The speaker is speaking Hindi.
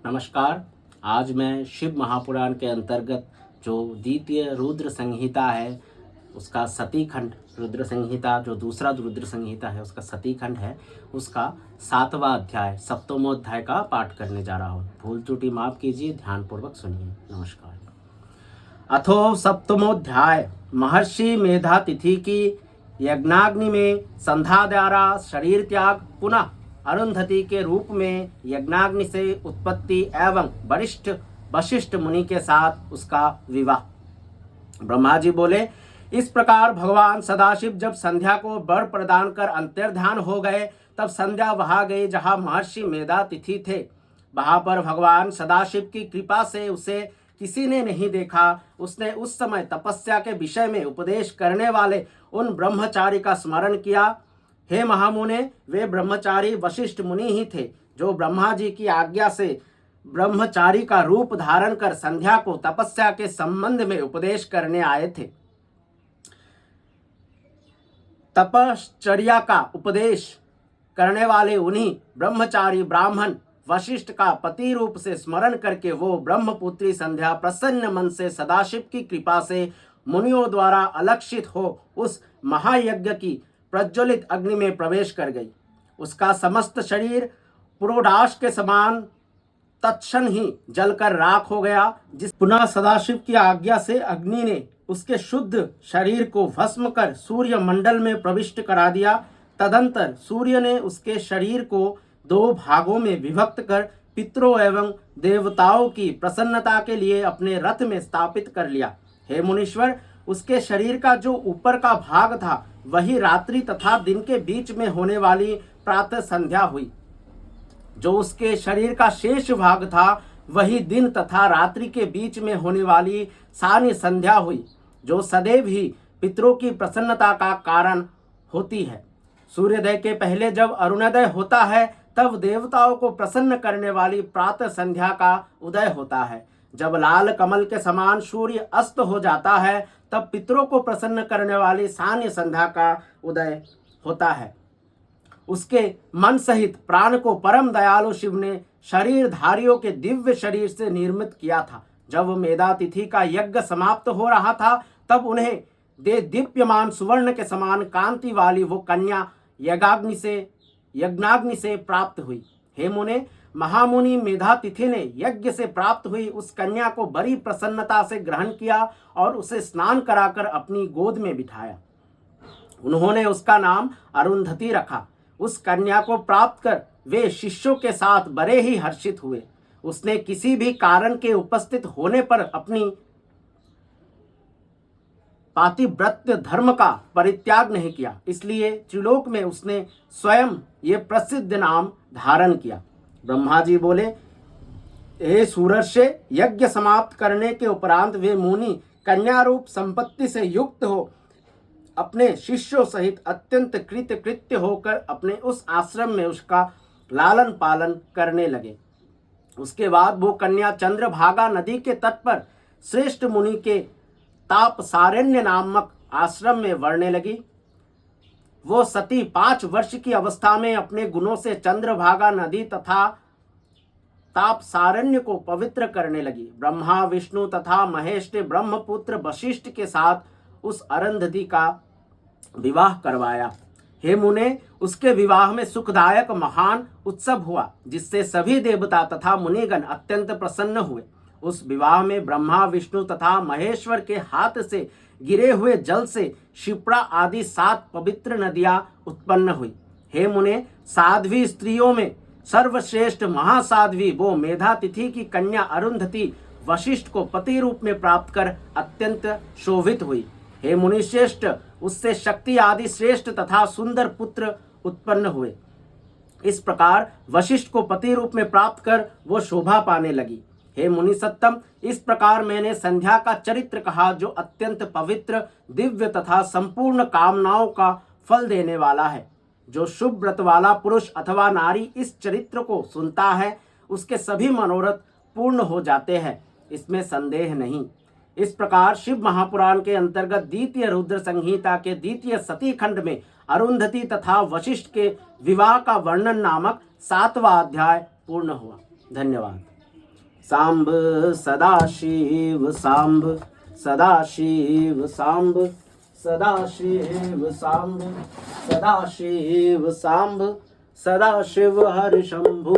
नमस्कार। आज मैं शिव महापुराण के अंतर्गत जो द्वितीय रुद्र संहिता है उसका सती खंड, रुद्र संहिता जो दूसरा रुद्र संहिता है उसका सती खंड है, उसका 7वां अध्याय सप्तमोध्याय का पाठ करने जा रहा हूँ। भूल त्रुटि माफ कीजिए, ध्यानपूर्वक सुनिए। नमस्कार। अथो सप्तमोध्याय। महर्षि मेधा तिथि की यज्ञाग्नि में संध्या द्वारा शरीर त्याग, पुनः अरुंधति के रूप में यज्ञाग्नि से उत्पत्ति एवं वरिष्ठ वशिष्ठ मुनि के साथ उसका विवाह। ब्रह्मा जी बोले, इस प्रकार भगवान सदाशिव जब संध्या को वर प्रदान कर अंतर्ध्यान हो गए, तब संध्या वहां गई जहां महर्षि मेधा तिथि थे। वहां पर भगवान सदाशिव की कृपा से उसे किसी ने नहीं देखा। उसने उस समय तपस्या के विषय में उपदेश करने वाले उन ब्रह्मचारी का स्मरण किया। हे महामुने, वे ब्रह्मचारी वशिष्ठ मुनि ही थे जो ब्रह्मा जी की आज्ञा से ब्रह्मचारी का रूप धारण कर संध्या को तपस्या के संबंध में उपदेश करने आए थे। तपश्चर्या का उपदेश करने वाले उन्हीं ब्रह्मचारी ब्राह्मण वशिष्ठ का पति रूप से स्मरण करके वो ब्रह्मपुत्री संध्या प्रसन्न मन से सदाशिव की कृपा से मुनियों द्वारा अलक्षित हो उस महायज्ञ की प्रज्वलित अग्नि में प्रवेश कर गई। उसका समस्त शरीर पुरोडाश के समान तत्क्षण ही जलकर राख हो गया। जिस पुनः सदाशिव की आज्ञा से अग्नि ने उसके शुद्ध शरीर को भस्म कर सूर्य मंडल में प्रविष्ट करा दिया। तदंतर सूर्य ने उसके शरीर को 2 भागों में विभक्त कर पितरों एवं देवताओं की प्रसन्नता के लिए अपने रथ में स्थापित कर लिया। हे मुनीश्वर, उसके शरीर का जो ऊपर का भाग था वही रात्रि तथा दिन के बीच में होने वाली प्रातः संध्या हुई। जो उसके शरीर का शेष भाग था वही दिन तथा रात्रि के बीच में होने वाली सान्य संध्या हुई, जो सदैव ही पितरों की प्रसन्नता का कारण होती है। सूर्योदय के पहले जब अरुणोदय होता है तब देवताओं को प्रसन्न करने वाली प्रातः संध्या का उदय होता है। जब लाल कमल के समान सूर्य अस्त हो जाता है तब पितरों को प्रसन्न करने वाली सान्य संध्या का उदय होता है। उसके मन सहित प्राण को परम दयालु शिव ने शरीरधारियों के दिव्य शरीर से निर्मित किया था। जब मेधा तिथि का यज्ञ समाप्त हो रहा था तब उन्हें दीप्यमान सुवर्ण के समान कांति वाली वो कन्या यज्ञाग्नि से प्राप्त हुई। हे मुने, महामुनि मेधा तिथि ने यज्ञ से प्राप्त हुई उस कन्या को बड़ी प्रसन्नता से ग्रहण किया और उसे स्नान कराकर अपनी गोद में बिठाया। उन्होंने उसका नाम अरुंधति रखा। उस कन्या को प्राप्त कर वे शिष्यों के साथ बड़े ही हर्षित हुए। उसने किसी भी कारण के उपस्थित होने पर अपनी पातिव्रत्य धर्म का परित्याग नहीं किया, इसलिए त्रिलोक में उसने स्वयं ये प्रसिद्ध नाम धारण किया। ब्रह्मा जी बोले, हे सूरर्षे, यज्ञ समाप्त करने के उपरांत वे मुनि कन्या रूप संपत्ति से युक्त हो अपने शिष्यों सहित अत्यंत कृतकृत्य होकर अपने उस आश्रम में उसका लालन पालन करने लगे। उसके बाद वो कन्या चंद्रभागा नदी के तट पर श्रेष्ठ मुनि के तापसारण्य नामक आश्रम में बढ़ने लगी। वो सती 5 वर्ष की अवस्था में अपने गुणों से चंद्रभागा नदी तथा तापसारण्य को पवित्र करने लगी। ब्रह्मा विष्णु तथा महेश ने ब्रह्मपुत्र वशिष्ठ के साथ उस अरुंधति का विवाह करवाया। हे मुने, उसके विवाह में सुखदायक महान उत्सव हुआ, जिससे सभी देवता तथा मुनिगण अत्यंत प्रसन्न हुए। उस विवाह में ब्रह्मा विष्णु तथा महेश्वर के हाथ से गिरे हुए जल से शिप्रा आदि 7 पवित्र नदियां उत्पन्न हुई। हे मुने, साध्वी स्त्रियों में सर्वश्रेष्ठ महासाध्वी वो मेधा तिथि की कन्या अरुंधति वशिष्ठ को पति रूप में प्राप्त कर अत्यंत शोभित हुई। हे मुनिश्रेष्ठ, उससे शक्ति आदि श्रेष्ठ तथा सुंदर पुत्र उत्पन्न हुए। इस प्रकार वशिष्ठ को पति रूप में प्राप्त कर वो शोभा पाने लगी। हे मुनि सत्तम, इस प्रकार मैंने संध्या का चरित्र कहा, जो अत्यंत पवित्र, दिव्य तथा संपूर्ण कामनाओं का फल देने वाला है। जो शुभ व्रत वाला पुरुष अथवा नारी इस चरित्र को सुनता है उसके सभी मनोरथ पूर्ण हो जाते हैं, इसमें संदेह नहीं। इस प्रकार शिव महापुराण के अंतर्गत द्वितीय रुद्र संहिता के द्वितीय सती खंड में अरुंधति तथा वशिष्ठ के विवाह का वर्णन नामक 7वां अध्याय पूर्ण हुआ। धन्यवाद। सांब सदाशिव सांब सदाशिव सांब सदाशिव सांब सदाशिव सांब सदाशिव हरि शंभु